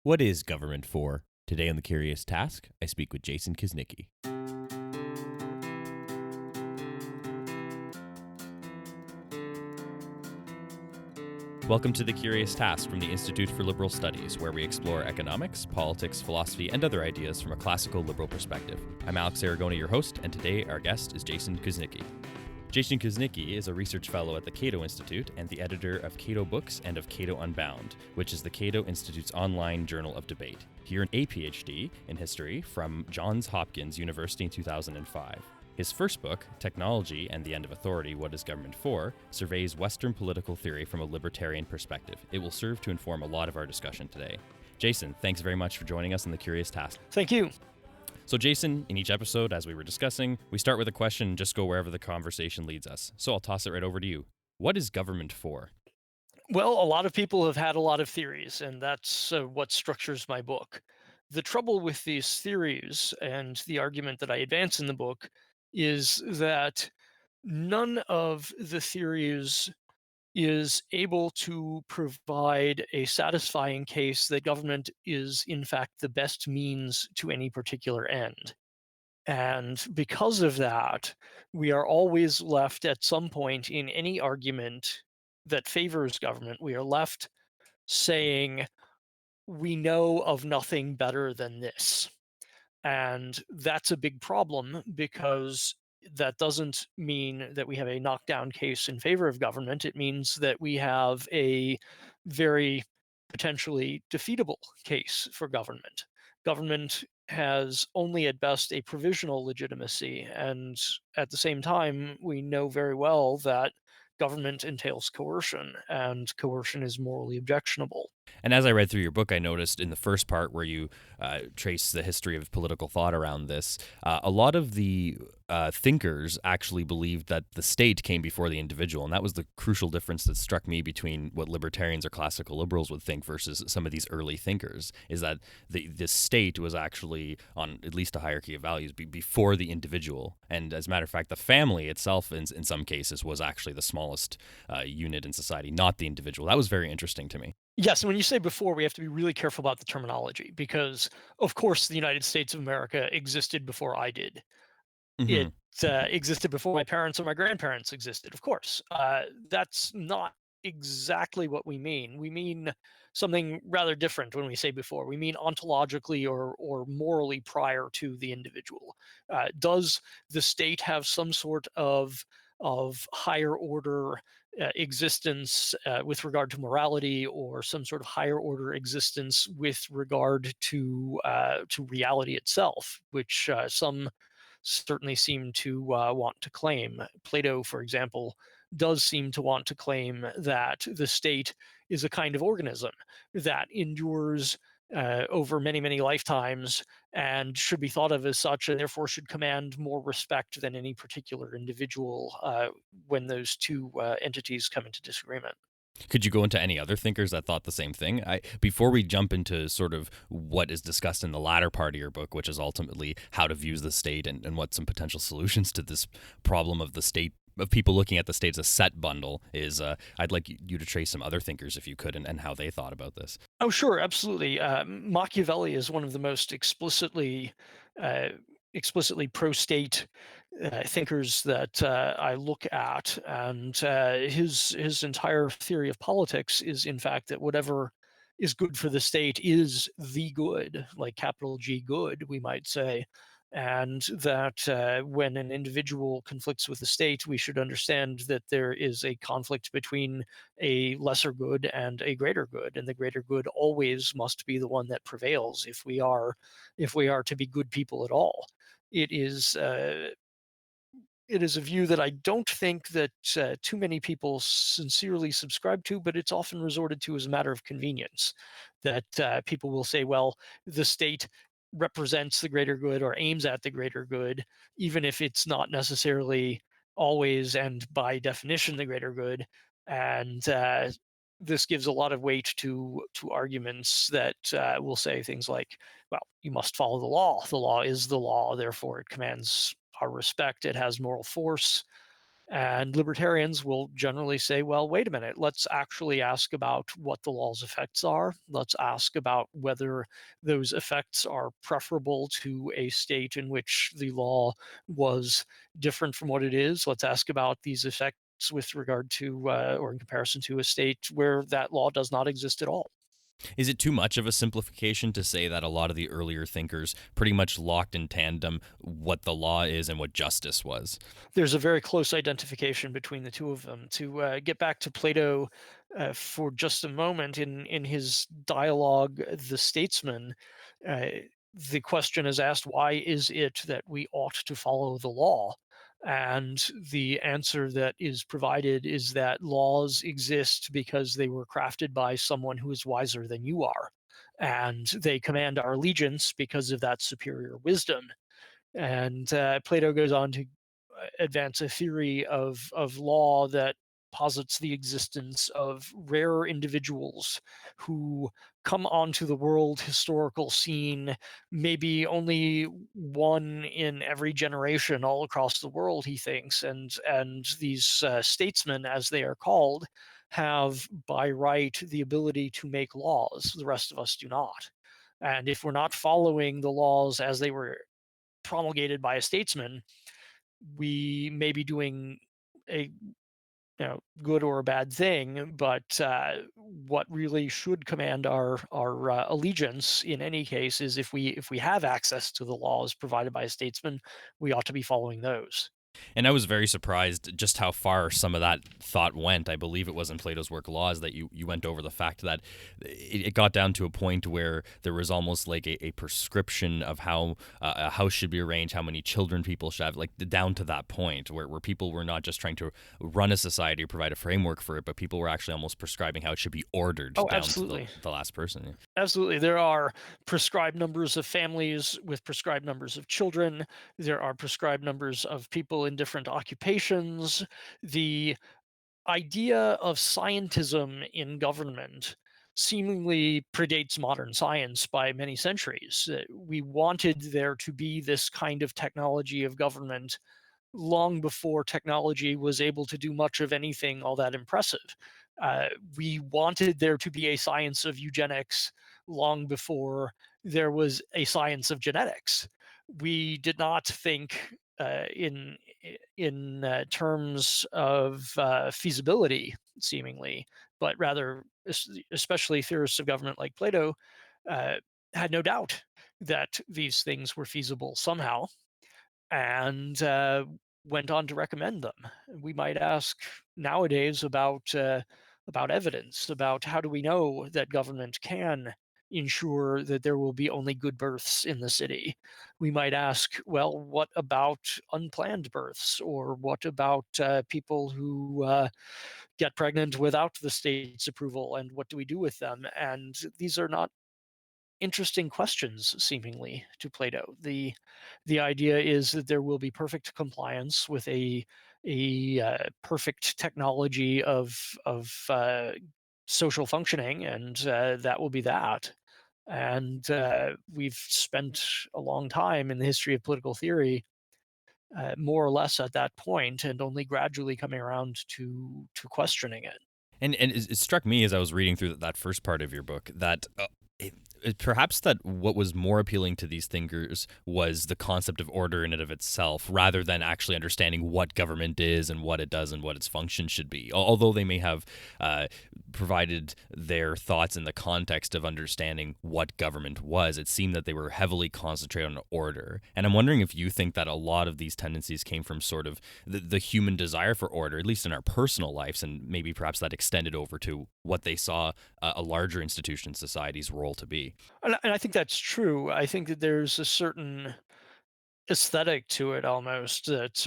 What is government for? Today on The Curious Task, I speak with Jason Kuznicki. Welcome to The Curious Task from the Institute for Liberal Studies, where we explore economics, politics, philosophy, and other ideas from a classical liberal perspective. I'm Alex Aragona, your host, and today our guest is Jason Kuznicki. Jason Kuznicki is a research fellow at the Cato Institute and the editor of Cato Books and of Cato Unbound, which is the Cato Institute's online journal of debate. He earned a PhD in history from Johns Hopkins University in 2005. His first book, Technology and the End of Authority, What is Government For?, surveys Western political theory from a libertarian perspective. It will serve to inform a lot of our discussion today. Jason, thanks very much for joining us on The Curious Task. Thank you. So Jason, in each episode, as we were discussing, we start with a question and just go wherever the conversation leads us. So I'll toss it right over to you. What is government for? Well, a lot of people have had a lot of theories, and that's what structures my book. The trouble with these theories and the argument that I advance in the book is that none of the theories is able to provide a satisfying case that government is, in fact, the best means to any particular end. And because of that, we are always left at some point in any argument that favors government, we are left saying, we know of nothing better than this. And that's a big problem because that doesn't mean that we have a knockdown case in favor of government. It means that we have a very potentially defeatable case for government. Government has only at best a provisional legitimacy. And at the same time, we know very well that government entails coercion, and coercion is morally objectionable. And as I read through your book, I noticed in the first part where you trace the history of political thought around this, a lot of the thinkers actually believed that the state came before the individual. And that was the crucial difference that struck me between what libertarians or classical liberals would think versus some of these early thinkers, is that the state was actually on at least a hierarchy of values before the individual. And as a matter of fact, the family itself, in some cases, was actually the smallest unit in society, not the individual. That was very interesting to me. Yes, and when you say before, we have to be really careful about the terminology because, of course, the United States of America existed before I did. It Hmm. existed before my parents or my grandparents existed, of course. That's not exactly what we mean. We mean something rather different when we say before. We mean ontologically or morally prior to the individual. Does the state have some sort of higher order existence with regard to morality, or some sort of higher order existence with regard to reality itself, which some certainly seem to want to claim. Plato, for example, does seem to want to claim that the state is a kind of organism that endures over many, many lifetimes and should be thought of as such, and therefore should command more respect than any particular individual when those two entities come into disagreement. Could you go into any other thinkers that thought the same thing? Before we jump into sort of what is discussed in the latter part of your book, which is ultimately how to view the state and what some potential solutions to this problem of the state, of people looking at the state as a set bundle is, I'd like you to trace some other thinkers if you could, and how they thought about this. Oh, sure, absolutely. Machiavelli is one of the most uh, explicitly pro-state thinkers that I look at, and his entire theory of politics is, in fact, that whatever is good for the state is the good, like capital G good, we might say, and that when an individual conflicts with the state, we should understand that there is a conflict between a lesser good and a greater good, and the greater good always must be the one that prevails if we are to be good people at all. It is it is a view that I don't think that too many people sincerely subscribe to, but it's often resorted to as a matter of convenience. That people will say, well, the state represents the greater good or aims at the greater good, even if it's not necessarily always and by definition the greater good. And this gives a lot of weight to arguments that will say things like, well, you must follow the law. The law is the law, therefore it commands our respect. It has moral force. And libertarians will generally say, well, wait a minute, let's actually ask about what the law's effects are. Let's ask about whether those effects are preferable to a state in which the law was different from what it is. Let's ask about these effects with regard to or in comparison to a state where that law does not exist at all. Is it too much of a simplification to say that a lot of the earlier thinkers pretty much locked in tandem what the law is and what justice was? There's a very close identification between the two of them. To get back to Plato for just a moment, in his dialogue, The Statesman, uh, the question is asked, why is it that we ought to follow the law? And the answer that is provided is that laws exist because they were crafted by someone who is wiser than you are. And they command our allegiance because of that superior wisdom. And Plato goes on to advance a theory of law that posits the existence of rare individuals who come onto the world historical scene, maybe only one in every generation all across the world, he thinks. And these statesmen, as they are called, have by right the ability to make laws. The rest of us do not. And if we're not following the laws as they were promulgated by a statesman, we may be doing a good or a bad thing, but what really should command our allegiance in any case is if we have access to the laws provided by a statesman, we ought to be following those. And I was very surprised just how far some of that thought went. I believe it was in Plato's work Laws that you went over the fact that it got down to a point where there was almost like a prescription of how a house should be arranged, how many children people should have, like down to that point where people were not just trying to run a society or provide a framework for it, but people were actually almost prescribing how it should be ordered Oh, down to absolutely. the last person. Yeah. Absolutely. There are prescribed numbers of families with prescribed numbers of children. There are prescribed numbers of people in different occupations. The idea of scientism in government seemingly predates modern science by many centuries. We wanted there to be this kind of technology of government long before technology was able to do much of anything all that impressive. Uh, we wanted there to be a science of eugenics long before there was a science of genetics. We did not think in terms of feasibility, seemingly, but rather, especially theorists of government like Plato, uh, had no doubt that these things were feasible somehow, and went on to recommend them. We might ask nowadays about evidence, about how do we know that government can ensure that there will be only good births in the city. We might ask, well, what about unplanned births, or what about people who get pregnant without the state's approval, and what do we do with them? And these are not interesting questions seemingly to Plato. The idea is that there will be perfect compliance with a perfect technology of social functioning, and that will be that. And we've spent a long time in the history of political theory, more or less at that point, and only gradually coming around to questioning it. And it struck me as I was reading through that first part of your book that perhaps that what was more appealing to these thinkers was the concept of order in and of itself, rather than actually understanding what government is and what it does and what its function should be. Although they may have provided their thoughts in the context of understanding what government was, it seemed that they were heavily concentrated on order. And I'm wondering if you think that a lot of these tendencies came from sort of the human desire for order, at least in our personal lives, and maybe perhaps that extended over to what they saw a larger institution, society's role to be. And I think that's true. I think that there's a certain aesthetic to it, almost, that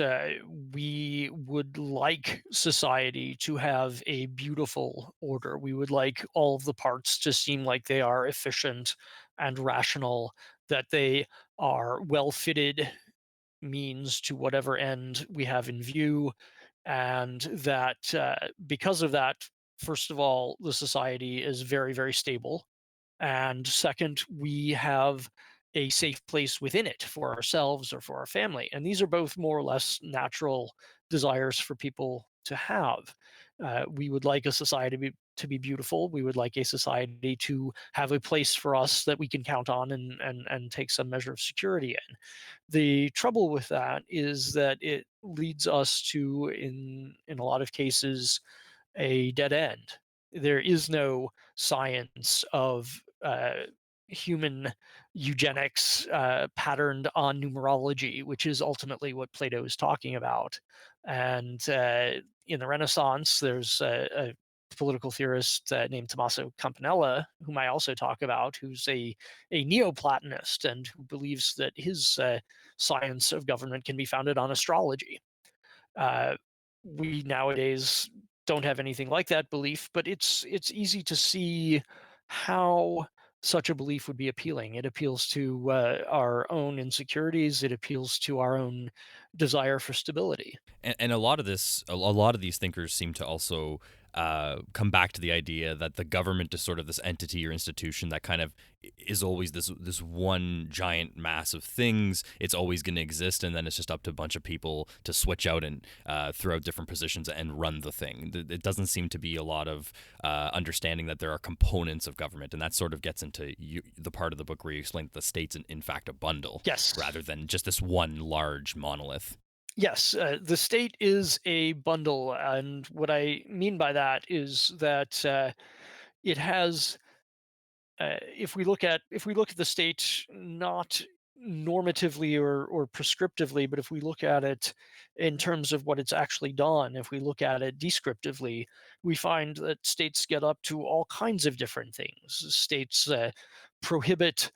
we would like society to have a beautiful order. We would like all of the parts to seem like they are efficient and rational, that they are well fitted means to whatever end we have in view, and that because of that, first of all, the society is very, very stable, and second, we have a safe place within it for ourselves or for our family. And these are both more or less natural desires for people to have. We would like a society to be beautiful. We would like a society to have a place for us that we can count on and take some measure of security in. The trouble with that is that it leads us to, in a lot of cases, a dead end. There is no science of human eugenics patterned on numerology, which is ultimately what Plato is talking about. And in the Renaissance, there's a political theorist named Tommaso Campanella, whom I also talk about, who's a Neoplatonist and who believes that his science of government can be founded on astrology. Uh, we nowadays don't have anything like that belief, but it's easy to see how such a belief would be appealing. It appeals to our own insecurities. It appeals to our own desire for stability. And a lot of this, a lot of these thinkers seem to also come back to the idea that the government is sort of this entity or institution that kind of is always this one giant mass of things. It's always going to exist, and then it's just up to a bunch of people to switch out and throughout different positions and run the thing. It doesn't seem to be a lot of understanding that there are components of government, and that sort of gets into the part of the book where you explain that the state's in fact a bundle Yes. rather than just this one large monolith. Yes, the state is a bundle, and what I mean by that is that it has if we look at the state not normatively or prescriptively, but if we look at it in terms of what it's actually done, if we look at it descriptively, we find that states get up to all kinds of different things. States prohibit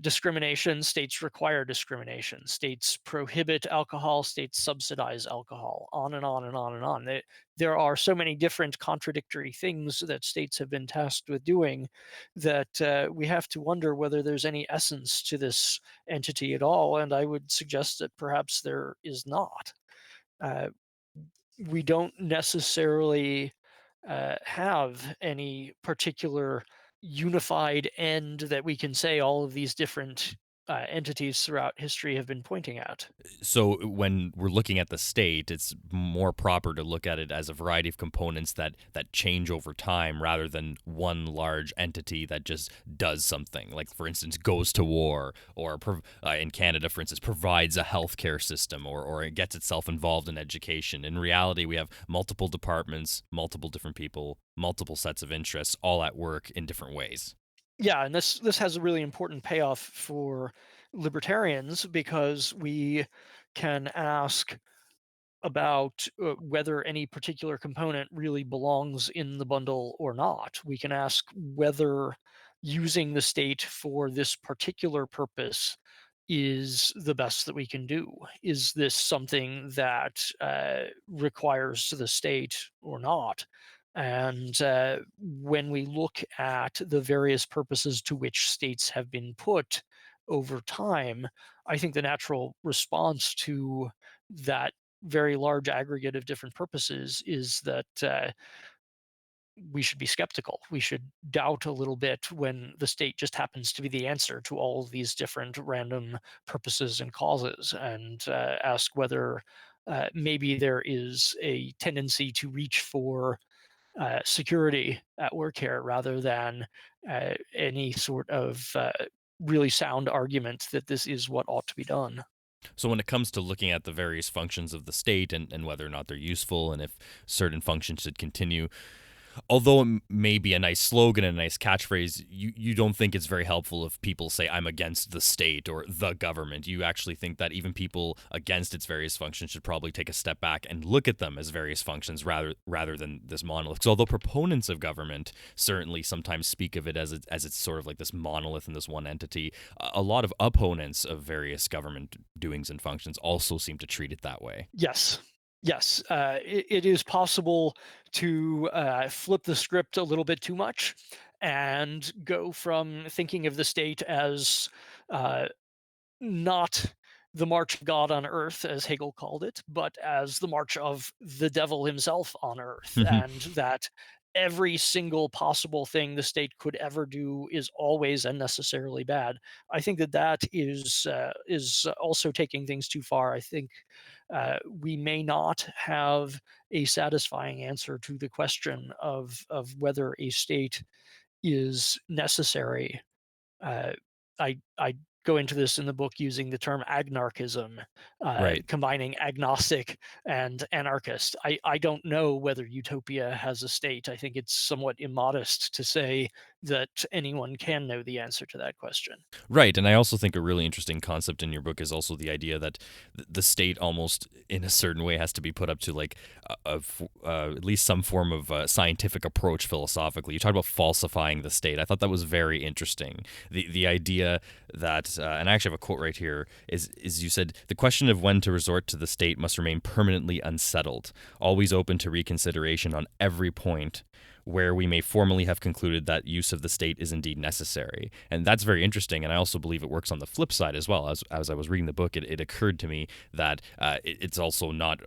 discrimination, states require discrimination, states prohibit alcohol, states subsidize alcohol, on and on and on and on. There are so many different contradictory things that states have been tasked with doing that we have to wonder whether there's any essence to this entity at all. And I would suggest that perhaps there is not. Uh, we don't necessarily have any particular unified end that we can say all of these different entities throughout history have been pointing at. So when we're looking at the state, it's more proper to look at it as a variety of components that change over time rather than one large entity that just does something. Like, for instance, goes to war, or in Canada, for instance, provides a healthcare system, or it gets itself involved in education. In reality, we have multiple departments, multiple different people, multiple sets of interests, all at work in different ways. Yeah, and this has a really important payoff for libertarians because we can ask about whether any particular component really belongs in the bundle or not. We can ask whether using the state for this particular purpose is the best that we can do. Is this something that requires the state or not? And when we look at the various purposes to which states have been put over time, I think the natural response to that very large aggregate of different purposes is that we should be skeptical. We should doubt a little bit when the state just happens to be the answer to all of these different random purposes and causes, and ask whether maybe there is a tendency to reach for security at work here rather than any sort of really sound argument that this is what ought to be done. So when it comes to looking at the various functions of the state and whether or not they're useful and if certain functions should continue, although it may be a nice slogan and a nice catchphrase, you don't think it's very helpful if people say, I'm against the state or the government. You actually think that even people against its various functions should probably take a step back and look at them as various functions rather than this monolith. So although proponents of government certainly sometimes speak of it as it's sort of like this monolith and this one entity, a lot of opponents of various government doings and functions also seem to treat it that way. Yes. Yes. It is possible to flip the script a little bit too much and go from thinking of the state as uh, not the march of God on earth, as Hegel called it, but as the march of the devil himself on earth. And that every single possible thing the state could ever do is always and necessarily bad. I think that that is also taking things too far. I think we may not have a satisfying answer to the question of whether a state is necessary. uh, I go into this in the book using the term agnarchism, Right. combining agnostic and anarchist. I don't know whether utopia has a state. I think it's somewhat immodest to say that anyone can know the answer to that question. Right, and I also think a really interesting concept in your book is also the idea that the state almost, in a certain way, has to be put up to like at least some form of scientific approach philosophically. You talked about falsifying the state. I thought that was very interesting. The idea that, and I actually have a quote right here, is you said the question of when to resort to the state must remain permanently unsettled, always open to reconsideration on every point where we may formally have concluded that use of the state is indeed necessary. And that's very interesting. And I also believe it works on the flip side as well. As I was reading the book, it occurred to me that it's also not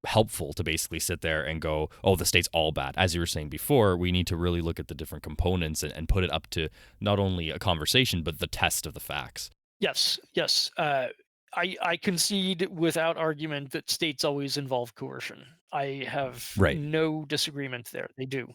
helpful to basically sit there and go, oh, the state's all bad. As you were saying before, we need to really look at the different components and put it up to not only a conversation, but the test of the facts. Yes, yes. I concede without argument that states always involve coercion. I have Right. no disagreement there. They do.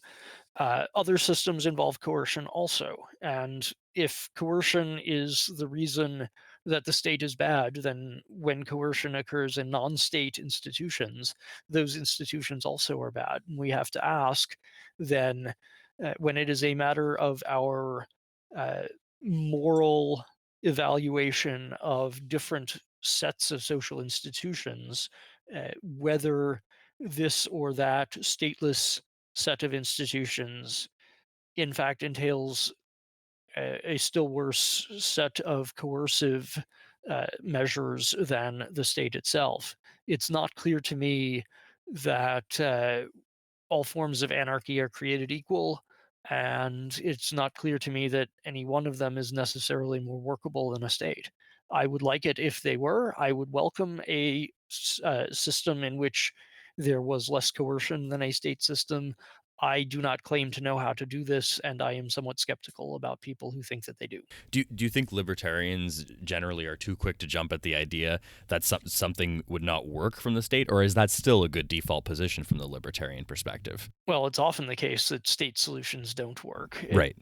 Other systems involve coercion also. And if coercion is the reason that the state is bad, then when coercion occurs in non state institutions, those institutions also are bad. And we have to ask then, when it is a matter of our uh, moral evaluation of different sets of social institutions, whether this or that stateless set of institutions in fact entails a still worse set of coercive measures than the state itself. It's not clear to me that all forms of anarchy are created equal, and it's not clear to me that any one of them is necessarily more workable than a state. I would like it if they were. I would welcome a system in which there was less coercion than a state system. I do not claim to know how to do this, and I am somewhat skeptical about people who think that they do. Do you think libertarians generally are too quick to jump at the idea that something would not work from the state, or is that still a good default position from the libertarian perspective? Well, it's often the case that state solutions don't work. Right.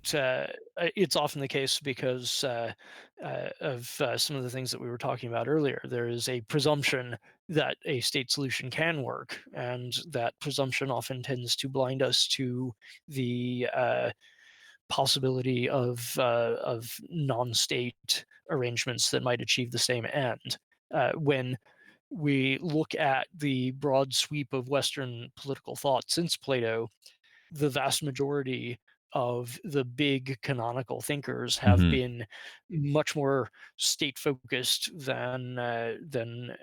It's often the case because of some of the things that we were talking about earlier. There is a presumption that a state solution can work, and that presumption often tends to blind us to the possibility of non-state arrangements that might achieve the same end. When we look at the broad sweep of Western political thought since Plato, the vast majority of the big canonical thinkers have Hmm. been much more state focused than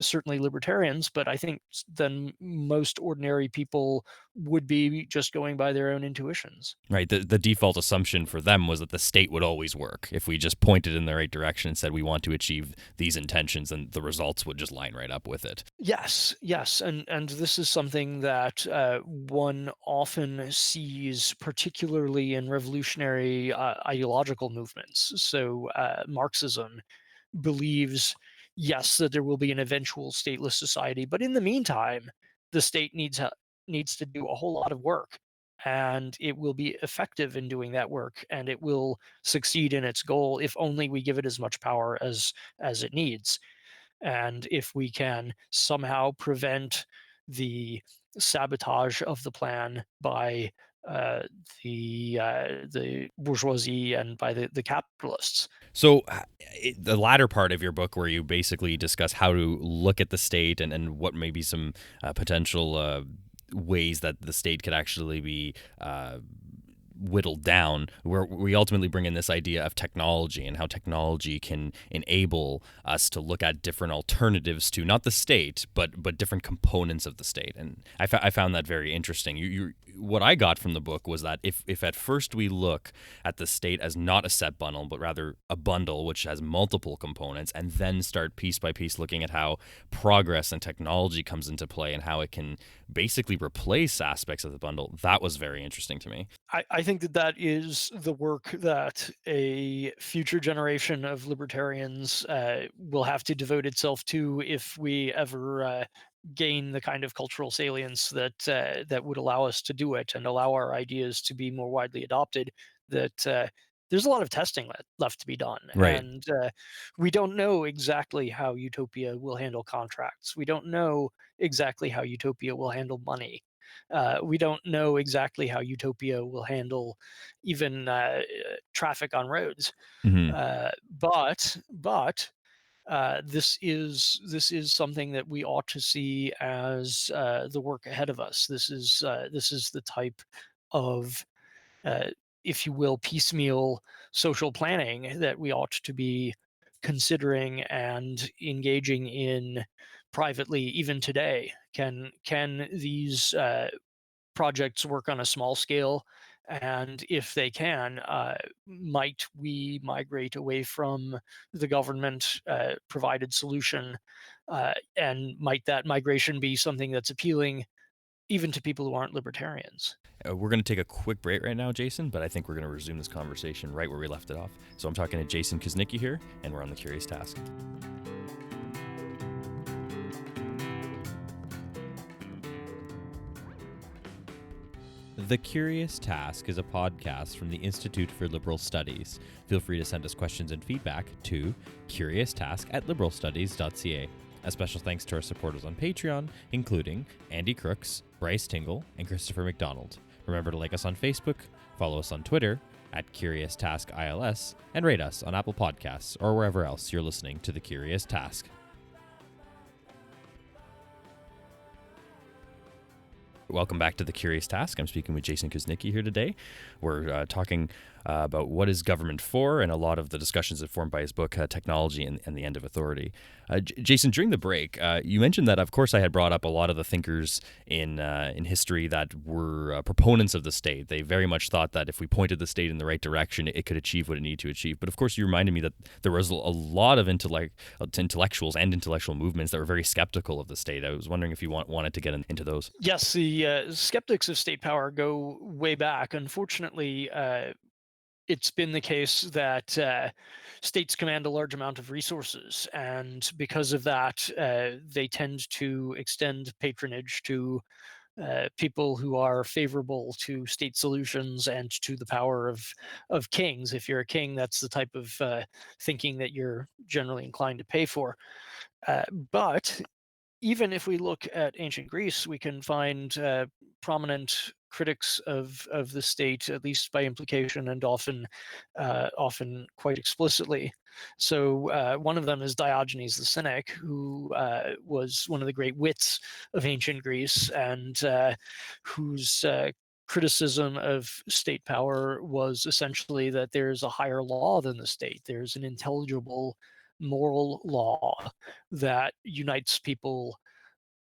certainly libertarians, but I think than most ordinary people would be just going by their own intuitions. Right. The default assumption for them was that the state would always work. If we just pointed in the right direction and said we want to achieve these intentions, and the results would just line right up with it. Yes, yes, and this is something that one often sees, particularly in revolutionary ideological movements. So Marxism believes, yes, that there will be an eventual stateless society, but in the meantime, the state needs to do a whole lot of work, and it will be effective in doing that work, and it will succeed in its goal if only we give it as much power as it needs. And if we can somehow prevent the sabotage of the plan by uh, the bourgeoisie and by the capitalists. So, the latter part of your book, where you basically discuss how to look at the state and what may be some potential ways that the state could actually be whittled down, where we ultimately bring in this idea of technology and how technology can enable us to look at different alternatives to not the state, but different components of the state. And I found that very interesting. what I got from the book was that if at first we look at the state as not a set bundle, but rather a bundle which has multiple components, and then start piece by piece looking at how progress and technology comes into play and how it can basically replace aspects of the bundle, that was very interesting to me. I think that that is the work that a future generation of libertarians will have to devote itself to if we ever gain the kind of cultural salience that would allow us to do it and allow our ideas to be more widely adopted. That there's a lot of testing left to be done, Right. and we don't know exactly how utopia will handle contracts. We don't know exactly how utopia will handle money. We don't know exactly how utopia will handle even traffic on roads. Hmm. But this is something that we ought to see as the work ahead of us. This is the type of, uh, if you will, piecemeal social planning that we ought to be considering and engaging in privately even today. Can these projects work on a small scale? And if they can, might we migrate away from the government provided solution? And might that migration be something that's appealing even to people who aren't libertarians? We're going to take a quick break right now, Jason, but I think we're going to resume this conversation right where we left it off. So I'm talking to Jason Kuznicki here, and we're on The Curious Task. The Curious Task is a podcast from the Institute for Liberal Studies. Feel free to send us questions and feedback to curioustask@liberalstudies.ca. A special thanks to our supporters on Patreon, including Andy Crooks, Bryce Tingle, and Christopher McDonald. Remember to like us on Facebook, follow us on Twitter @CuriousTaskILS, and rate us on Apple Podcasts or wherever else you're listening to The Curious Task. Welcome back to The Curious Task. I'm speaking with Jason Kuznicki here today. We're talking about what is government for, and a lot of the discussions that formed by his book, Technology and the End of Authority. Jason, during the break, you mentioned that, of course, I had brought up a lot of the thinkers in history that were proponents of the state. They very much thought that if we pointed the state in the right direction, it could achieve what it needed to achieve. But, of course, you reminded me that there was a lot of intellectuals and intellectual movements that were very skeptical of the state. I was wondering if you wanted to get into those. Yes, the skeptics of state power go way back. Unfortunately, it's been the case that states command a large amount of resources, and because of that, they tend to extend patronage to people who are favorable to state solutions and to the power of kings. If you're a king, that's the type of thinking that you're generally inclined to pay for. But even if we look at ancient Greece, we can find prominent critics of the state, at least by implication, and often quite explicitly. So one of them is Diogenes the Cynic, who was one of the great wits of ancient Greece, and whose criticism of state power was essentially that there's a higher law than the state. There's an intelligible moral law that unites people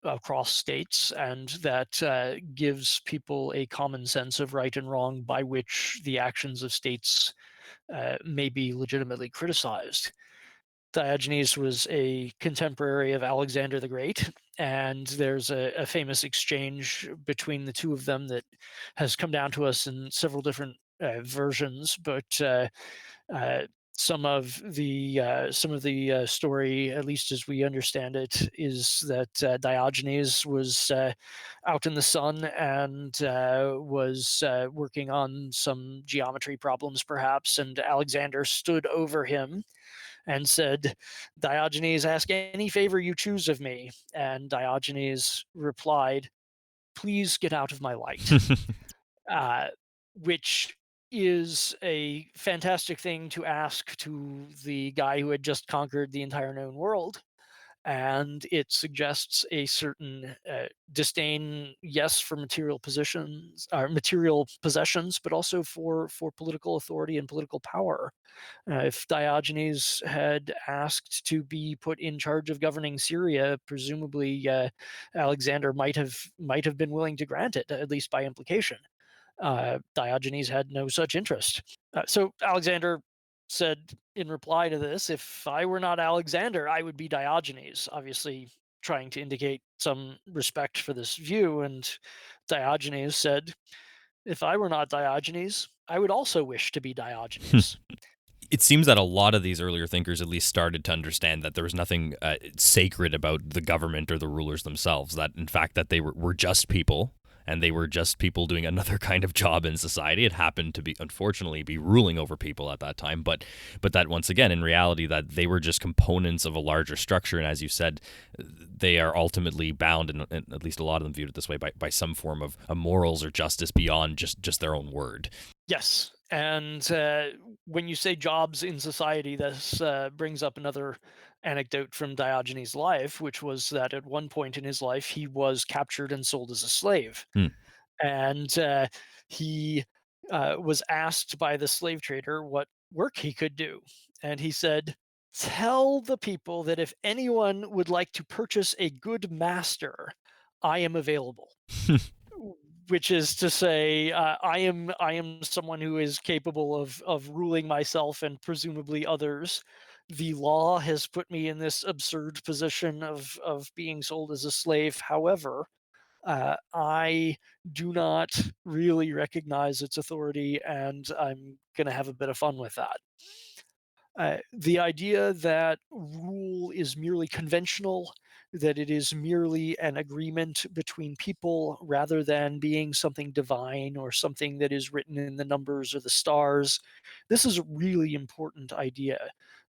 across states and that gives people a common sense of right and wrong by which the actions of states may be legitimately criticized. Diogenes was a contemporary of Alexander the Great, and there's a famous exchange between the two of them that has come down to us in several different versions, but uh, some of the story, at least as we understand it, is that Diogenes was out in the sun and was working on some geometry problems, perhaps, and Alexander stood over him and said, "Diogenes, ask any favor you choose of me." And Diogenes replied, "Please get out of my light," uh, which is a fantastic thing to ask to the guy who had just conquered the entire known world. and it suggests a certain disdain, yes, for material possessions, but also for political authority and political power. If Diogenes had asked to be put in charge of governing Syria, presumably Alexander might have been willing to grant it, at least by implication. Diogenes had no such interest. So Alexander said in reply to this, "If I were not Alexander, I would be Diogenes," obviously trying to indicate some respect for this view. And Diogenes said, "If I were not Diogenes, I would also wish to be Diogenes." It seems that a lot of these earlier thinkers at least started to understand that there was nothing sacred about the government or the rulers themselves. That in fact that they were just people, and they were just people doing another kind of job in society. It happened to be, unfortunately, be ruling over people at that time, but that once again, in reality, that they were just components of a larger structure. And as you said, they are ultimately bound, and at least a lot of them viewed it this way, by some form of morals or justice beyond just their own word. Yes. And when you say jobs in society, this brings up another anecdote from Diogenes' life, which was that at one point in his life, he was captured and sold as a slave. Hmm. And he was asked by the slave trader what work he could do. And he said, "Tell the people that if anyone would like to purchase a good master, I am available." Which is to say, I am someone who is capable of ruling myself and presumably others. The law has put me in this absurd position of being sold as a slave. However, I do not really recognize its authority, and I'm going to have a bit of fun with that. The idea that rule is merely conventional, that it is merely an agreement between people rather than being something divine or something that is written in the numbers or the stars, this is a really important idea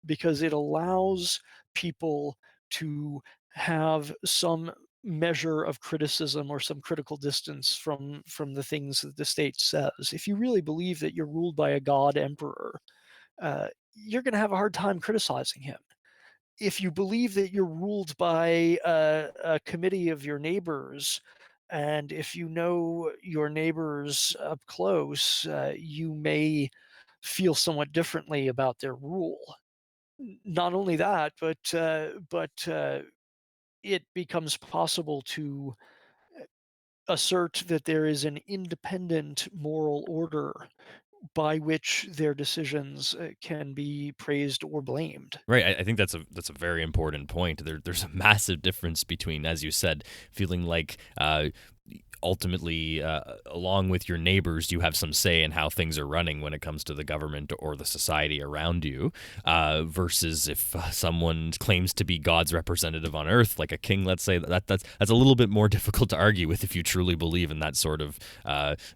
because it allows people to have some measure of criticism or some critical distance from the things that the state says. If you really believe that you're ruled by a god emperor, you're going to have a hard time criticizing him. If you believe that you're ruled by a committee of your neighbors, and if you know your neighbors up close, you may feel somewhat differently about their rule. Not only that, but it becomes possible to assert that there is an independent moral order by which their decisions can be praised or blamed. Right. I think that's a very important point. There's a massive difference between, as you said, feeling like ultimately, along with your neighbors, you have some say in how things are running when it comes to the government or the society around you, versus if someone claims to be God's representative on earth, like a king, let's say, that's a little bit more difficult to argue with if you truly believe in that sort of,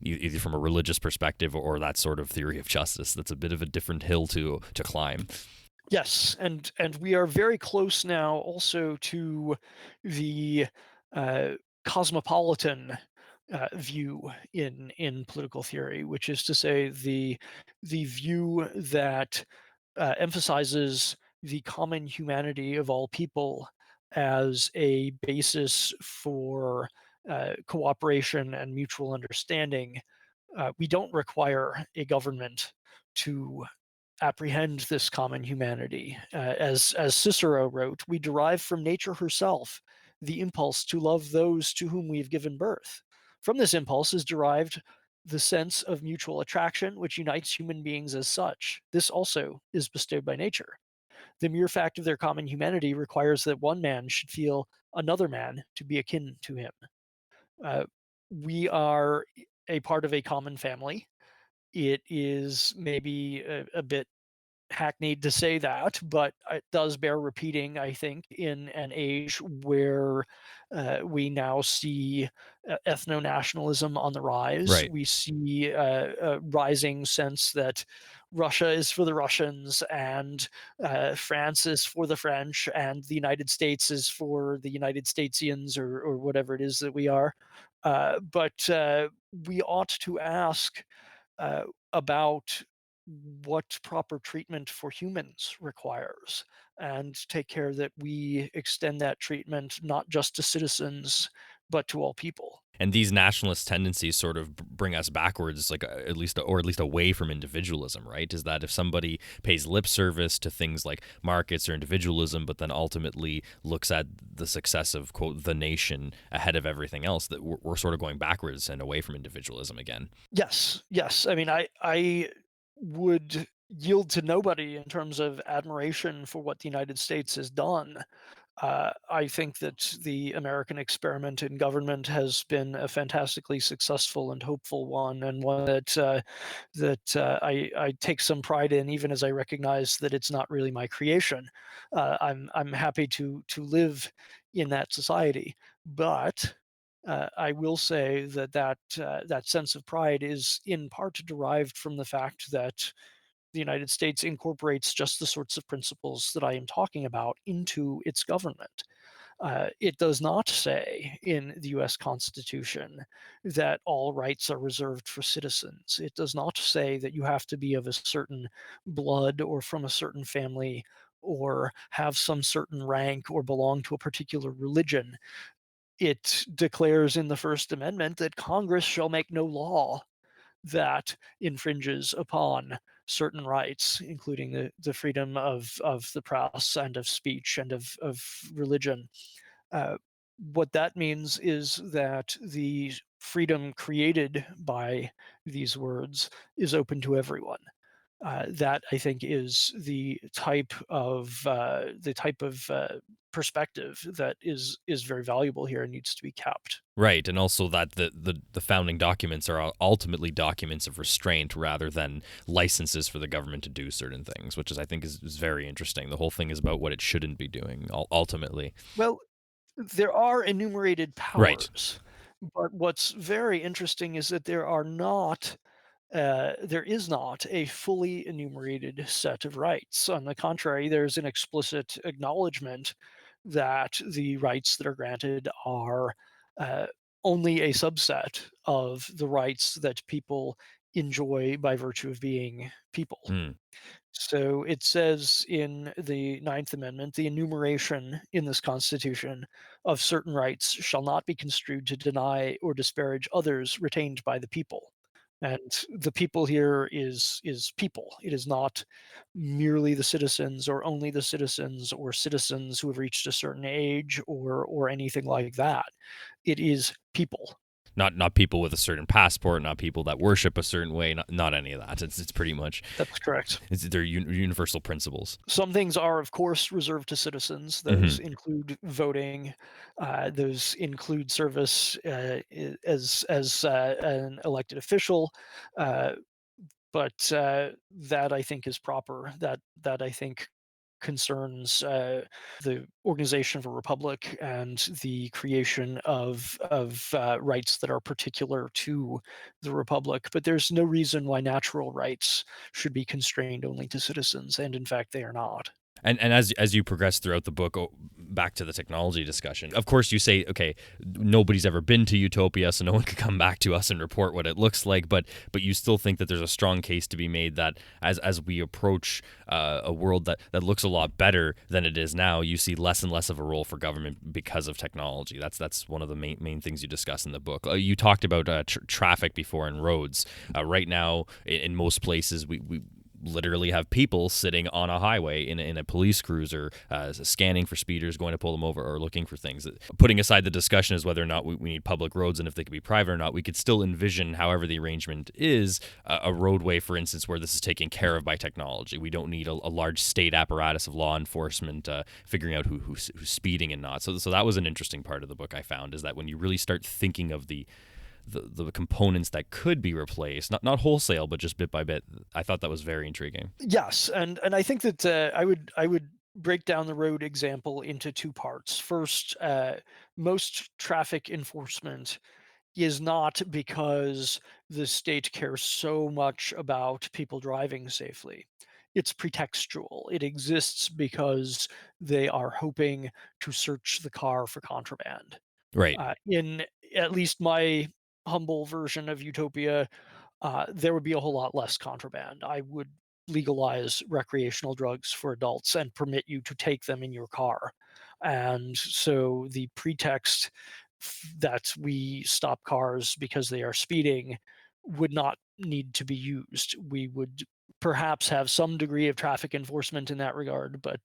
either from a religious perspective or that sort of theory of justice. That's a bit of a different hill to climb. Yes, and we are very close now also to the uh, cosmopolitan view in political theory, which is to say the view that emphasizes the common humanity of all people as a basis for cooperation and mutual understanding. We don't require a government to apprehend this common humanity. As Cicero wrote, we derive from nature herself the impulse to love those to whom we have given birth. From this impulse is derived the sense of mutual attraction, which unites human beings as such. This also is bestowed by nature. The mere fact of their common humanity requires that one man should feel another man to be akin to him. Uh, we are a part of a common family. It is maybe a bit hackneyed to say that, but it does bear repeating, I think, in an age where we now see ethno nationalism on the rise. Right. We see a rising sense that Russia is for the Russians, and France is for the French, and the United States is for the United Statesians, or whatever it is that we are. But we ought to ask uh, about what proper treatment for humans requires, and take care that we extend that treatment not just to citizens, but to all people. And these nationalist tendencies sort of bring us backwards, like at least away from individualism, right? Is that if somebody pays lip service to things like markets or individualism, but then ultimately looks at the success of quote the nation ahead of everything else, that we're sort of going backwards and away from individualism again. Yes, yes. I mean, I would yield to nobody in terms of admiration for what the United States has done. I think that the American experiment in government has been a fantastically successful and hopeful one, and one that I take some pride in, even as I recognize that it's not really my creation. I'm happy to live in that society, but I will say that that sense of pride is in part derived from the fact that the United States incorporates just the sorts of principles that I am talking about into its government. It does not say in the US Constitution that all rights are reserved for citizens. It does not say that you have to be of a certain blood or from a certain family or have some certain rank or belong to a particular religion. It declares in the First Amendment that Congress shall make no law that infringes upon certain rights, including the freedom of the press and of speech and of religion. Uh, what that means is that the freedom created by these words is open to everyone. That I think is the type of perspective that is very valuable here and needs to be kept. Right, and also that the founding documents are ultimately documents of restraint rather than licenses for the government to do certain things, which is I think is very interesting. The whole thing is about what it shouldn't be doing ultimately. Well, there are enumerated Right. powers, but what's very interesting is that there is not a fully enumerated set of rights. On the contrary, there's an explicit acknowledgement that the rights that are granted are uh, only a subset of the rights that people enjoy by virtue of being people. Mm. So it says in the Ninth Amendment, the enumeration in this Constitution of certain rights shall not be construed to deny or disparage others retained by the people. And the people here is people. It is not merely the citizens or only the citizens or citizens who have reached a certain age or anything like that. It is people. Not people with a certain passport, not people that worship a certain way, not any of that. It's pretty much That's correct. they're universal principles. Some things are, of course, reserved to citizens. Hmm. Those include voting. Those include service as an elected official. Uh, but that I think is proper. That I think concerns the organization of a republic and the creation of rights that are particular to the republic. But there's no reason why natural rights should be constrained only to citizens, and in fact, they are not. And as you progress throughout the book, back to the technology discussion, of course you say, okay, nobody's ever been to utopia, so no one could come back to us and report what it looks like. But you still think that there's a strong case to be made that as we approach a world that looks a lot better than it is now, you see less and less of a role for government because of technology. That's one of the main things you discuss in the book. You talked about traffic before and roads. Right now, in most places, we literally have people sitting on a highway in a police cruiser, scanning for speeders, going to pull them over, or looking for things. Putting aside the discussion as whether or not we need public roads and if they could be private or not, we could still envision, however the arrangement is, a roadway, for instance, where this is taken care of by technology. We don't need a large state apparatus of law enforcement figuring out who's speeding and not. So that was an interesting part of the book I found, is that when you really start thinking of the components that could be replaced, not wholesale, but just bit by bit. I thought that was very intriguing. Yes, and I think that I would break down the road example into two parts. First, most traffic enforcement is not because the state cares so much about people driving safely. It's pretextual. It exists because they are hoping to search the car for contraband. Right. In at least my humble version of utopia, there would be a whole lot less contraband. I would legalize recreational drugs for adults and permit you to take them in your car. And so the pretext that we stop cars because they are speeding would not need to be used. We would perhaps have some degree of traffic enforcement in that regard, but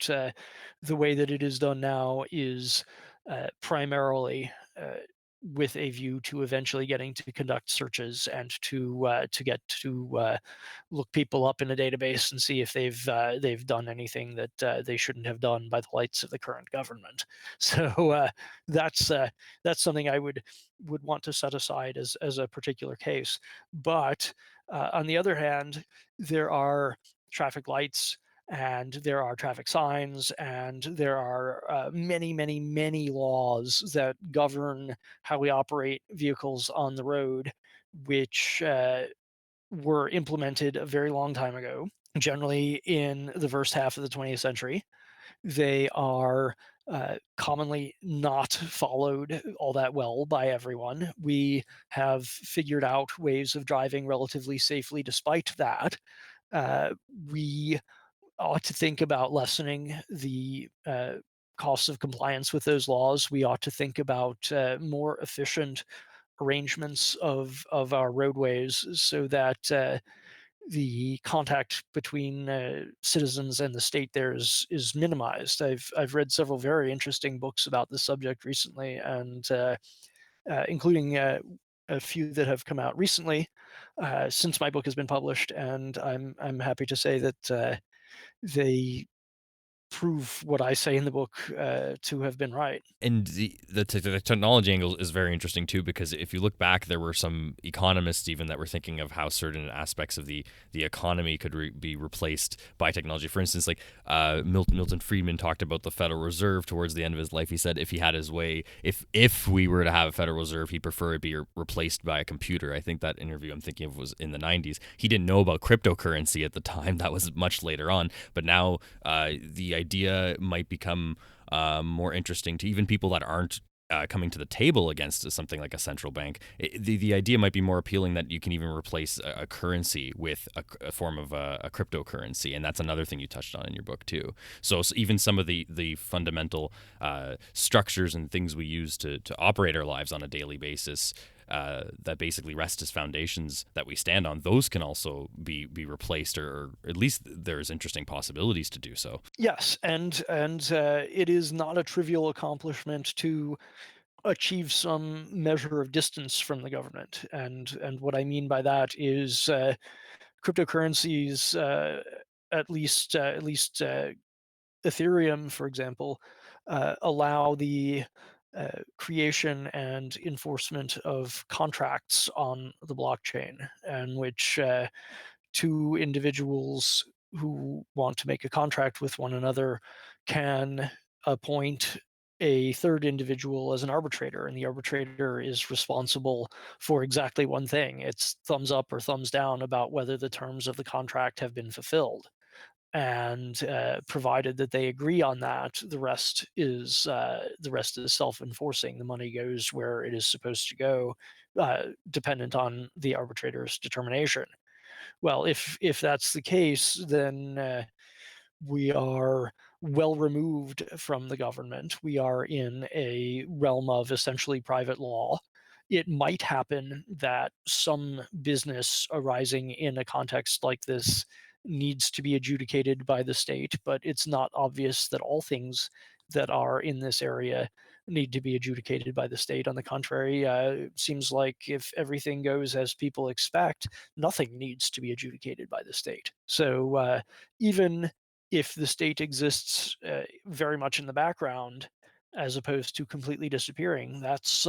the way that it is done now is primarily with a view to eventually getting to conduct searches and to get to look people up in a database and see if they've done anything that they shouldn't have done by the lights of the current government. So that's that's something I would want to set aside as a particular case. But on the other hand, there are traffic lights and there are traffic signs and there are many, many, many laws that govern how we operate vehicles on the road, which were implemented a very long time ago, generally in the first half of the 20th century. They are commonly not followed all that well by everyone. We have figured out ways of driving relatively safely despite that. Uh, we ought to think about lessening the costs of compliance with those laws. We ought to think about more efficient arrangements of our roadways so that the contact between citizens and the state there is minimized. I've read several very interesting books about this subject recently, and including a few that have come out recently since my book has been published. And I'm happy to say that they prove what I say in the book to have been right. And the technology angle is very interesting too, because if you look back, there were some economists even that were thinking of how certain aspects of the economy could be replaced by technology. For instance, like Milton Friedman talked about the Federal Reserve towards the end of his life. He said if he had his way, if we were to have a Federal Reserve, he'd prefer it be replaced by a computer. I think that interview I'm thinking of was in the 90s. He didn't know about cryptocurrency at the time. That was much later on. But now the idea might become more interesting to even people that aren't coming to the table against something like a central bank. The idea might be more appealing that you can even replace a currency with a form of a cryptocurrency, and that's another thing you touched on in your book too. So even some of the fundamental structures and things we use to operate our lives on a daily basis, that basically rest as foundations that we stand on, those can also be replaced, or at least there's interesting possibilities to do so. Yes, and it is not a trivial accomplishment to achieve some measure of distance from the government. And what I mean by that is cryptocurrencies, at least Ethereum, for example, allow the creation and enforcement of contracts on the blockchain, and which two individuals who want to make a contract with one another can appoint a third individual as an arbitrator, and the arbitrator is responsible for exactly one thing. It's thumbs up or thumbs down about whether the terms of the contract have been fulfilled. And provided that they agree on that, the rest is self-enforcing. The money goes where it is supposed to go, dependent on the arbitrator's determination. Well, if that's the case, then we are well removed from the government. We are in a realm of essentially private law. It might happen that some business arising in a context like this needs to be adjudicated by the state, but it's not obvious that all things that are in this area need to be adjudicated by the state. On the contrary, it seems like if everything goes as people expect, nothing needs to be adjudicated by the state. So even if the state exists very much in the background, as opposed to completely disappearing, that's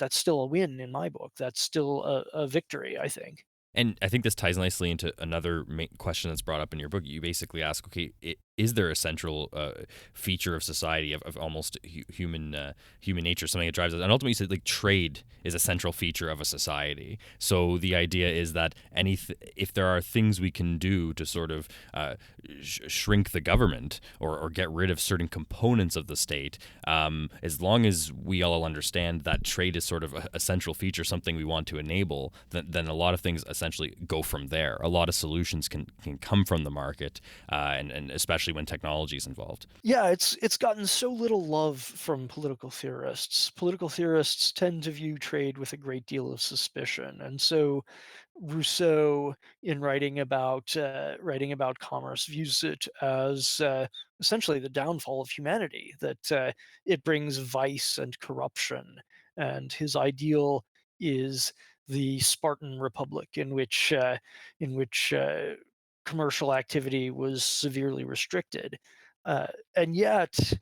still a win in my book. That's still a victory, I think. And I think this ties nicely into another question that's brought up in your book. You basically ask, okay, is there a central feature of society of almost human nature, something that drives us? And ultimately, you said like trade is a central feature of a society. So the idea is that if there are things we can do to sort of shrink the government or get rid of certain components of the state, as long as we all understand that trade is sort of a central feature, something we want to enable, then a lot of things essentially go from there. A lot of solutions can come from the market, and especially when technology is involved. Yeah, it's gotten so little love from political theorists. Political theorists tend to view trade with a great deal of suspicion, and so Rousseau, in writing about commerce, views it as essentially the downfall of humanity. That it brings vice and corruption, and his ideal is the Spartan Republic, in which commercial activity was severely restricted. Uh, and yet,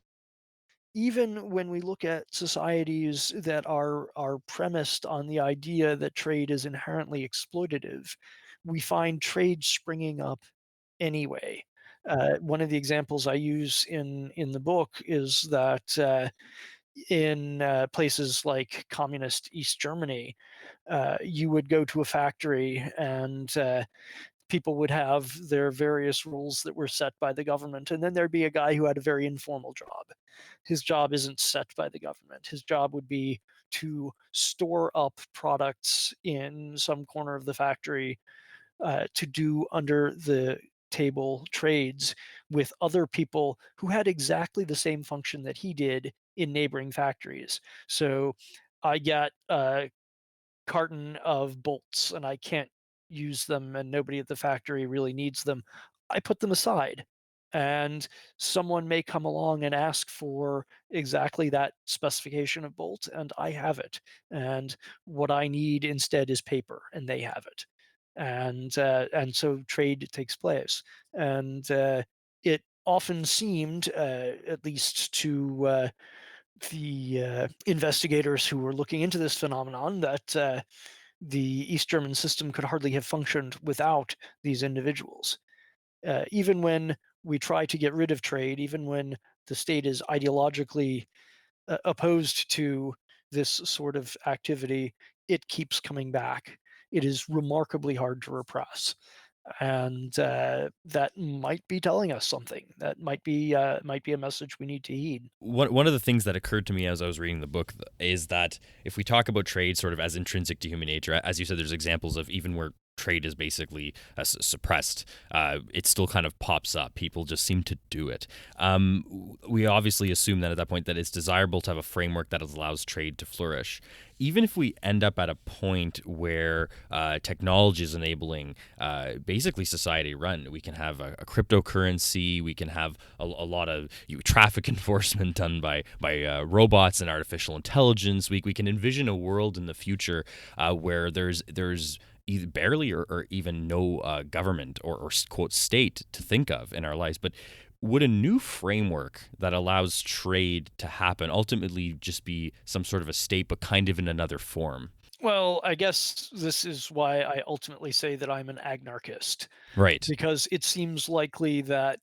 even when we look at societies that are premised on the idea that trade is inherently exploitative, we find trade springing up anyway. One of the examples I use in the book is that in places like communist East Germany, you would go to a factory and people would have their various rules that were set by the government. And then there'd be a guy who had a very informal job. His job isn't set by the government. His job would be to store up products in some corner of the factory, to do under the table trades with other people who had exactly the same function that he did in neighboring factories. So I get carton of bolts and I can't use them and nobody at the factory really needs them, I put them aside. And someone may come along and ask for exactly that specification of bolt, and I have it. And what I need instead is paper, and they have it. And so trade takes place. And it often seemed, at least to the investigators who were looking into this phenomenon, that the East German system could hardly have functioned without these individuals. Even when we try to get rid of trade, even when the state is ideologically opposed to this sort of activity, it keeps coming back. It is remarkably hard to repress. And that might be telling us something. That might be a message we need to heed. One of the things that occurred to me as I was reading the book is that if we talk about trade sort of as intrinsic to human nature, as you said, there's examples of even where trade is basically suppressed, it still kind of pops up. People just seem to do it. We obviously assume that at that point that it's desirable to have a framework that allows trade to flourish. Even if we end up at a point where technology is enabling basically society run, we can have a cryptocurrency, we can have a lot of traffic enforcement done by robots and artificial intelligence. We can envision a world in the future where there's either barely or even no government or quote state to think of in our lives. But would a new framework that allows trade to happen ultimately just be some sort of a state, but kind of in another form? Well, I guess this is why I ultimately say that I'm an agnarchist, Right. because it seems likely that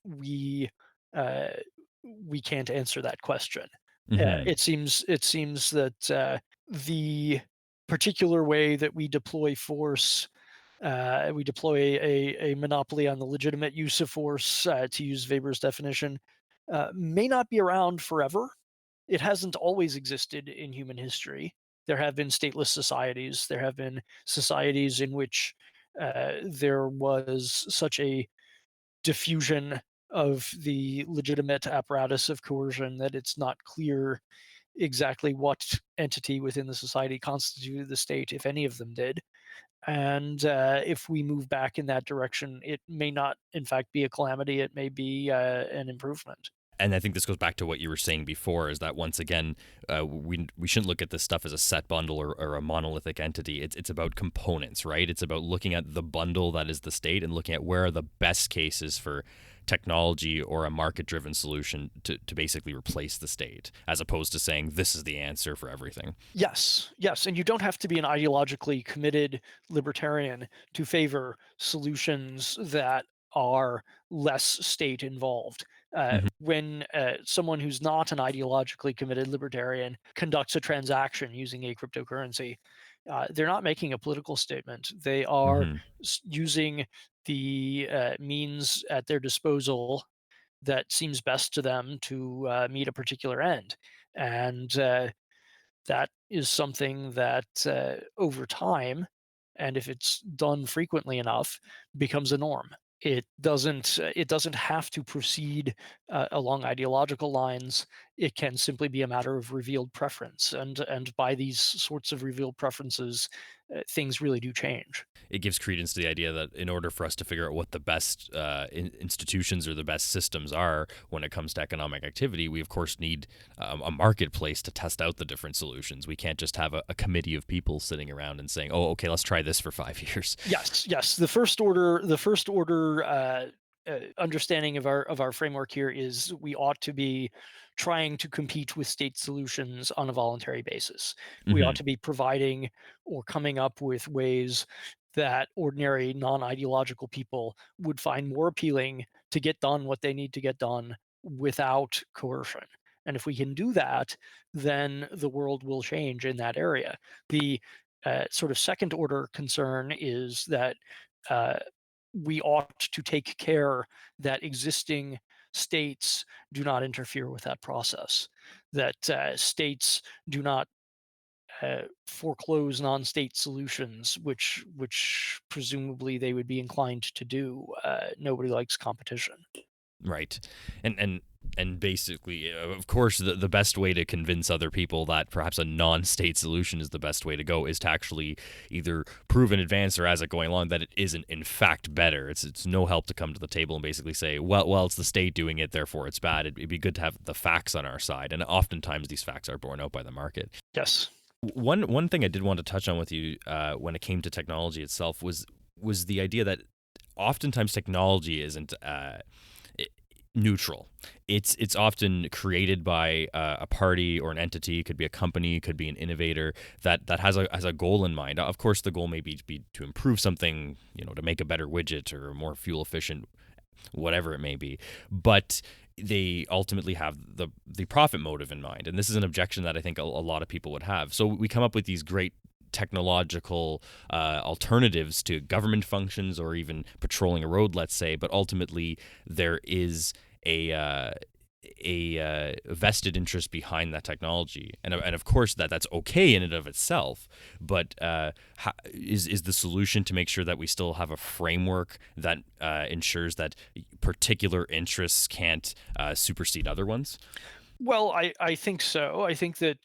uh, we can't answer that question. Hmm. It seems that the particular way that we deploy force, we deploy a monopoly on the legitimate use of force, to use Weber's definition, may not be around forever. It hasn't always existed in human history. There have been stateless societies. There have been societies in which there was such a diffusion of the legitimate apparatus of coercion that it's not clear exactly what entity within the society constituted the state, if any of them did. And if we move back in that direction, it may not, in fact, be a calamity. It may be an improvement. And I think this goes back to what you were saying before, is that once again, we shouldn't look at this stuff as a set bundle or a monolithic entity. It's about components, right? It's about looking at the bundle that is the state and looking at where are the best cases for technology or a market driven solution to basically replace the state, as opposed to saying this is the answer for everything. Yes, yes, and you don't have to be an ideologically committed libertarian to favor solutions that are less state involved. Mhm. When someone who's not an ideologically committed libertarian conducts a transaction using a cryptocurrency, they're not making a political statement. They are Mhm. using the means at their disposal that seems best to them to meet a particular end. And that is something that over time, and if it's done frequently enough, becomes a norm. It doesn't have to proceed along ideological lines. It can simply be a matter of revealed preference, and by these sorts of revealed preferences, things really do change. It gives credence to the idea that in order for us to figure out what the best institutions or the best systems are when it comes to economic activity, we of course need a marketplace to test out the different solutions. We can't just have a committee of people sitting around and saying, "Oh, okay, let's try this for 5 years." Yes, yes. The first order understanding of our framework here is we ought to be trying to compete with state solutions on a voluntary basis. We ought Hmm. to be providing or coming up with ways that ordinary non-ideological people would find more appealing to get done what they need to get done without coercion. And if we can do that, then the world will change in that area. The sort of second order concern is that uh, we ought to take care that existing states do not interfere with that process, that states do not foreclose non-state solutions, which presumably they would be inclined to do. Nobody likes competition. Right. And basically, of course, the best way to convince other people that perhaps a non-state solution is the best way to go is to actually either prove in advance or as it going along that it isn't in fact better. It's no help to come to the table and basically say, well, it's the state doing it, therefore it's bad. It'd be good to have the facts on our side, and oftentimes these facts are borne out by the market. Yes. One thing I did want to touch on with you when it came to technology itself was the idea that oftentimes technology isn't neutral. It's often created by a party or an entity. It could be a company, it could be an innovator that has a goal in mind. Of course, the goal may be to improve something, to make a better widget or more fuel efficient, whatever it may be. But they ultimately have the profit motive in mind, and this is an objection that I think a lot of people would have. So we come up with these great technological alternatives to government functions or even patrolling a road, let's say, but ultimately there is a vested interest behind that technology, and of course that's okay in and of itself. But is the solution to make sure that we still have a framework that ensures that particular interests can't supersede other ones? Well, I think so. I think that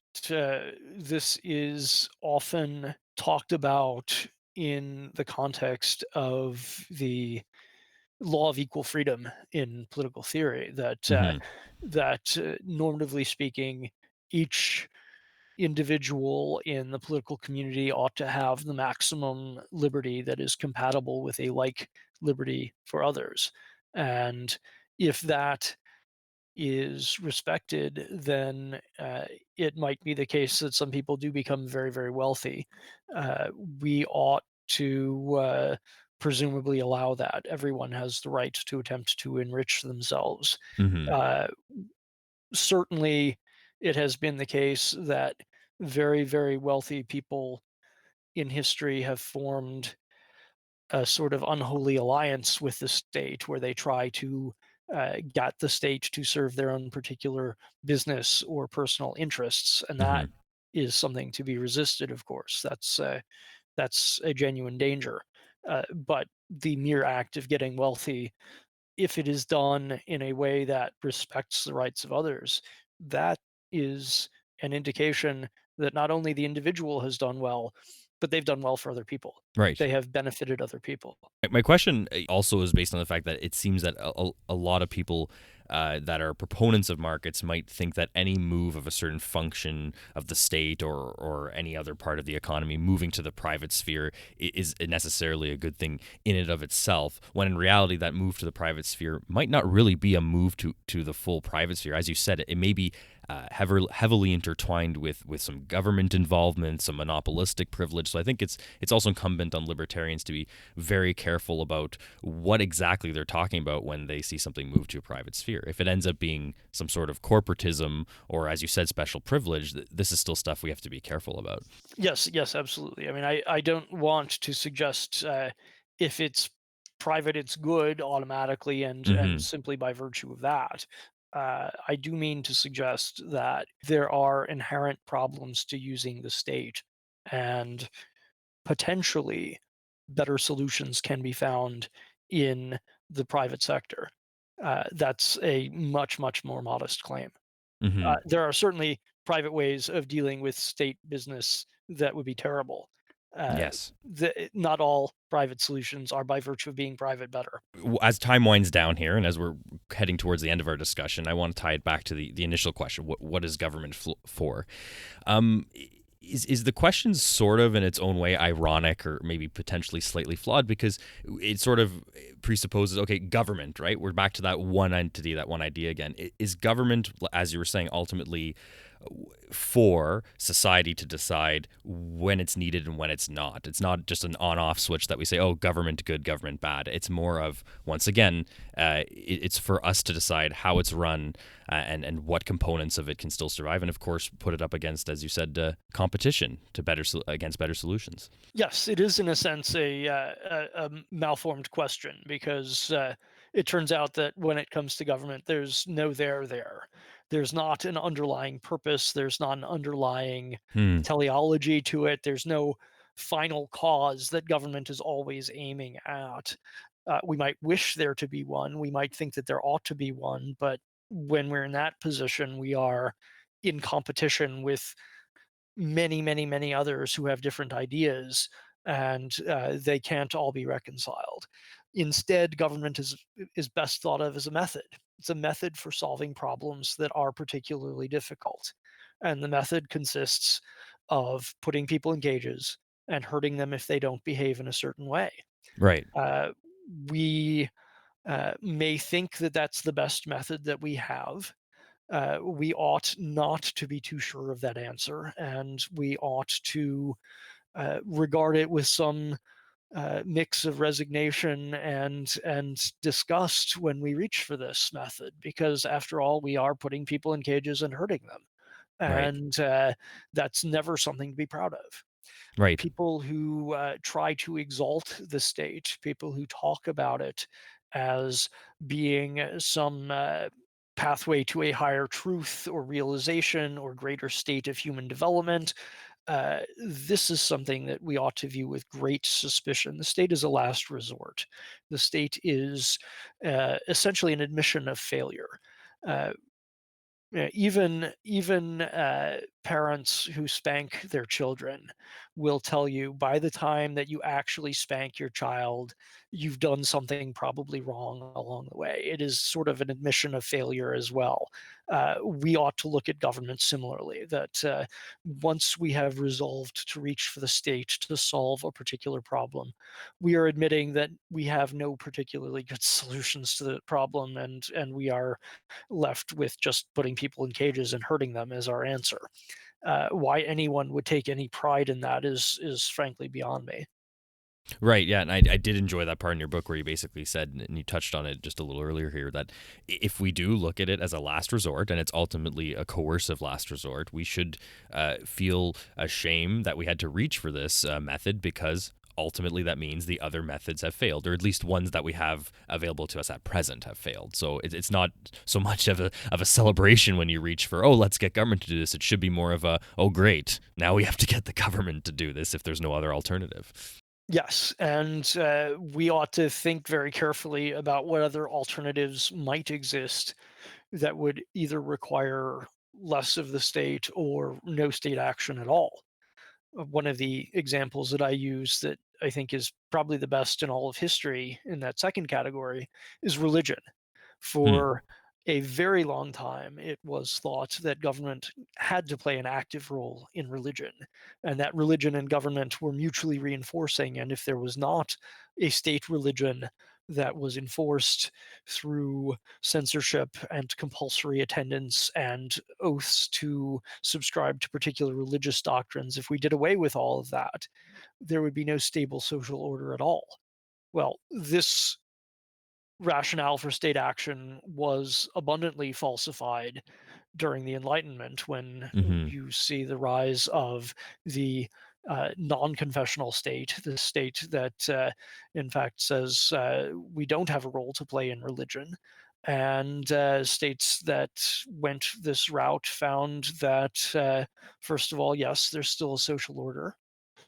this is often talked about in the context of the law of equal freedom in political theory. Hmm. Normatively speaking, each individual in the political community ought to have the maximum liberty that is compatible with a like liberty for others, and if that is respected, then it might be the case that some people do become very, very wealthy. We ought to presumably allow that. Everyone has the right to attempt to enrich themselves. Hmm. Uh, Certainly, it has been the case that very, very wealthy people in history have formed a sort of unholy alliance with the state where they try to get the state to serve their own particular business or personal interests, and that Hmm. is something to be resisted. Of course, that's a genuine danger. But the mere act of getting wealthy, if it is done in a way that respects the rights of others, that is an indication that not only the individual has done well, but they've done well for other people. Right. They have benefited other people. My question also is based on the fact that it seems that a lot of people that are proponents of markets might think that any move of a certain function of the state or any other part of the economy moving to the private sphere is necessarily a good thing in and of itself, when in reality that move to the private sphere might not really be a move to the full private sphere. As you said, it may be heavily intertwined with some government involvement, some monopolistic privilege. So I think it's also incumbent on libertarians to be very careful about what exactly they're talking about when they see something move to a private sphere. If it ends up being some sort of corporatism or, as you said, special privilege, this is still stuff we have to be careful about. Yes, yes, absolutely. I mean, I don't want to suggest if it's private, it's good automatically, and Hmm. simply by virtue of that. I do mean to suggest that there are inherent problems to using the state, and potentially better solutions can be found in the private sector. That's a much, much more modest claim. Hmm. There are certainly private ways of dealing with state business that would be terrible. Uh, Yes. not all private solutions are by virtue of being private better. As time winds down here, and as we're heading towards the end of our discussion, I want to tie it back to the initial question: what is government for? Um, is the question sort of in its own way ironic or maybe potentially slightly flawed because it sort of presupposes, okay, government, right? We're back to that one entity, that one idea again. Is government, as you were saying, ultimately for society to decide when it's needed and when it's not? It's not just an on-off switch that we say, oh, government good, government bad. It's more of, once again, it's for us to decide how it's run, and what components of it can still survive, and of course put it up against, as you said, competition to against better solutions. Yes, it is in a sense a malformed question because it turns out that when it comes to government, there's no there there. There's not an underlying purpose. There's not an underlying Hmm. teleology to it. There's no final cause that government is always aiming at. We might wish there to be one. We might think that there ought to be one, but when we're in that position, we are in competition with many, many, many others who have different ideas, and they can't all be reconciled. Instead, government is best thought of as a method. It's a method for solving problems that are particularly difficult, and the method consists of putting people in cages and hurting them if they don't behave in a certain way. Right. Uh, we may think that that's the best method that we have. We ought not to be too sure of that answer, and we ought to regard it with some mix of resignation and disgust when we reach for this method, because after all, we are putting people in cages and hurting them, Right. and that's never something to be proud of. Right. People who try to exalt the state, people who talk about it as being some pathway to a higher truth or realization or greater state of human development, this is something that we ought to view with great suspicion. The state is a last resort. The state is essentially an admission of failure. Uh, yeah, even parents who spank their children will tell you by the time that you actually spank your child, you've done something probably wrong along the way. It is sort of an admission of failure as well. We ought to look at government similarly. That once we have resolved to reach for the state to solve a particular problem, we are admitting that we have no particularly good solutions to the problem, and we are left with just putting people in cages and hurting them as our answer. Why anyone would take any pride in that is frankly beyond me. Right. Yeah. And I did enjoy that part in your book where you basically said, and you touched on it just a little earlier here, that if we do look at it as a last resort and it's ultimately a coercive last resort, we should feel a shame that we had to reach for this method because ultimately that means the other methods have failed, or at least ones that we have available to us at present have failed. So it's not so much of a celebration when you reach for, oh, let's get government to do this. It should be more of a, oh, great, now we have to get the government to do this if there's no other alternative. Yes, and we ought to think very carefully about what other alternatives might exist that would either require less of the state or no state action at all. One of the examples that I use that I think is probably the best in all of history in that second category is religion. Hmm. For a very long time, it was thought that government had to play an active role in religion, and that religion and government were mutually reinforcing. And if there was not a state religion, that was enforced through censorship and compulsory attendance and oaths to subscribe to particular religious doctrines, if we did away with all of that, there would be no stable social order at all. Well, this rationale for state action was abundantly falsified during the Enlightenment when Hmm. you see the rise of the non confessional state, the state that, in fact, says we don't have a role to play in religion. And states that went this route found that, first of all, yes, there's still a social order.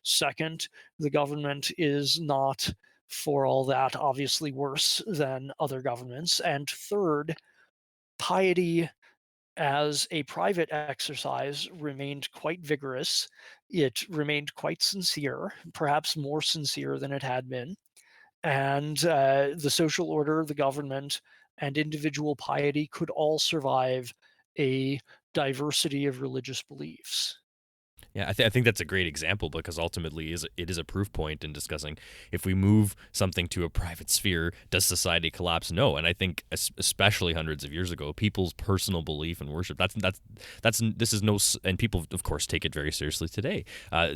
Second, the government is not for all that obviously worse than other governments. And third, piety as a private exercise remained quite vigorous. It remained quite sincere, perhaps more sincere than it had been. And the social order, the government, and individual piety could all survive a diversity of religious beliefs. Yeah, I think that's a great example because ultimately it is a proof point in discussing if we move something to a private sphere, does society collapse? No, and I think especially hundreds of years ago, people's personal belief and worship that's this is no and people of course take it very seriously today.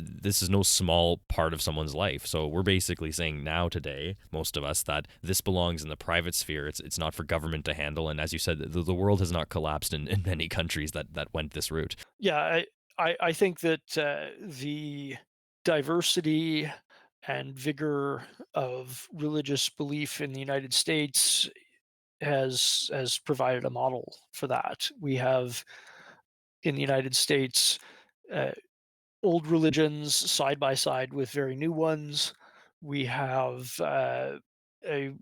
This is no small part of someone's life. So we're basically saying now today, most of us, that this belongs in the private sphere. It's not for government to handle. And as you said, the world has not collapsed in many countries that went this route. Yeah, I think that the diversity and vigor of religious belief in the United States has provided a model for that. We have in the United States uh, old religions side by side with very new ones. We have a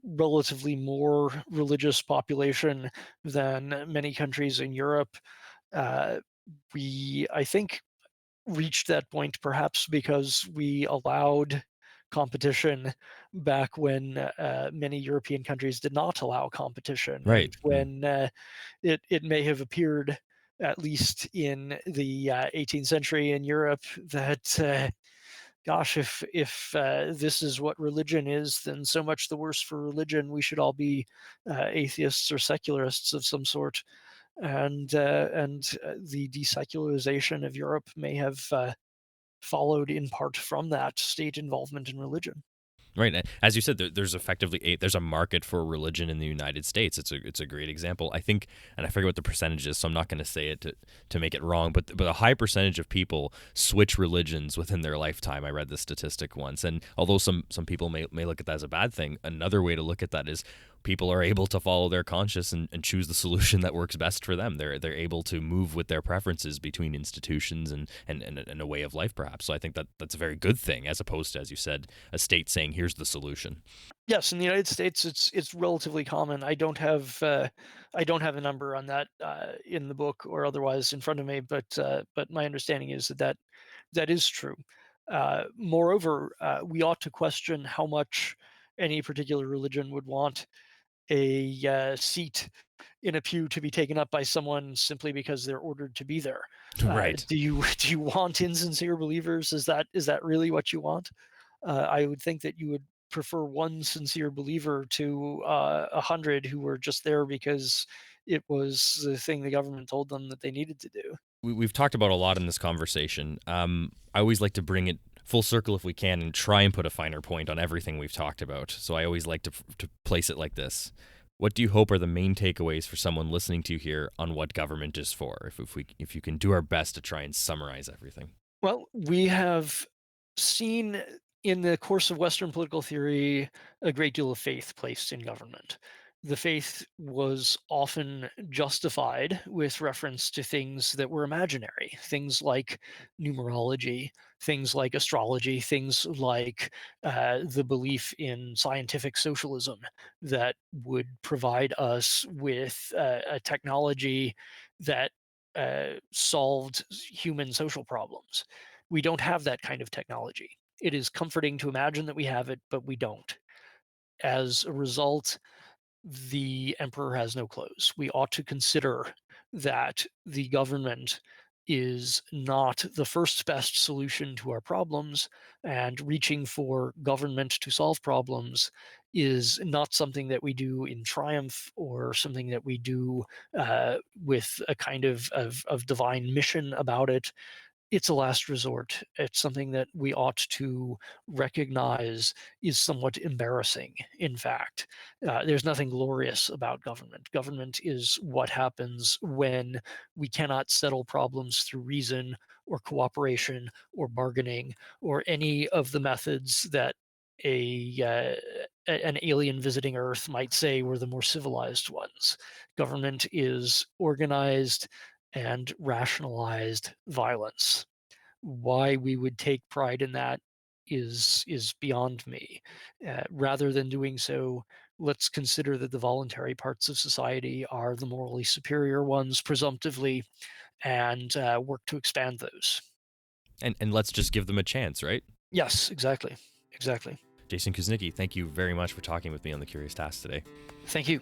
relatively more religious population than many countries in Europe. Uh, we, I think, reached that point perhaps because we allowed competition back when many European countries did not allow competition, and Right. when it may have appeared, at least in the 18th century in Europe, that gosh, if this is what religion is, then so much the worse for religion. We should all be atheists or secularists of some sort, and the desecularization of Europe may have followed in part from that state involvement in religion. Right. As you said, there's effectively there's a market for religion in the United States. It's a great example. I think, and I forget what the percentage is, so I'm not going to say it to make it wrong. But a high percentage of people switch religions within their lifetime. I read this statistic once, and although some people may look at that as a bad thing, another way to look at that is people are able to follow their conscience and choose the solution that works best for them. They're able to move with their preferences between institutions and a way of life, perhaps. So I think that's a very good thing, as opposed to, as you said, a state saying here's the solution. Yes, in the United States, it's relatively common. I don't have a number on that in the book or otherwise in front of me, but my understanding is that that is true. Moreover, we ought to question how much any particular religion would want a seat in a pew to be taken up by someone simply because they're ordered to be there. Right. Do you do you want insincere believers? Is that really what you want? I would think that you would prefer one sincere believer to 100 who were just there because it was the thing the government told them that they needed to do. We've talked about a lot in this conversation. I always like to bring it full circle if we can and try and put a finer point on everything we've talked about. So I always like to place it like this. What do you hope are the main takeaways for someone listening to you here on what government is for? If you can do our best to try and summarize everything. Well, we have seen in the course of Western political theory a great deal of faith placed in government. The faith was often justified with reference to things that were imaginary, things like numerology, things like astrology, things like the belief in scientific socialism that would provide us with a technology that solved human social problems. We don't have that kind of technology. It is comforting to imagine that we have it, but we don't. As a result, the emperor has no clothes. We ought to consider that the government is not the first best solution to our problems, and reaching for government to solve problems is not something that we do in triumph or something that we do with a kind of divine mission about it. It's a last resort. It's something that we ought to recognize is somewhat embarrassing, in fact. There's nothing glorious about government. Government is what happens when we cannot settle problems through reason or cooperation or bargaining or any of the methods that an alien visiting Earth might say were the more civilized ones. Government is organized and rationalized violence. Why we would take pride in that is beyond me. Rather than doing so, let's consider that the voluntary parts of society are the morally superior ones, presumptively, and work to expand those. And let's just give them a chance, right? Yes, exactly, exactly. Jason Kuznicki, thank you very much for talking with me on the Curious Task today. Thank you.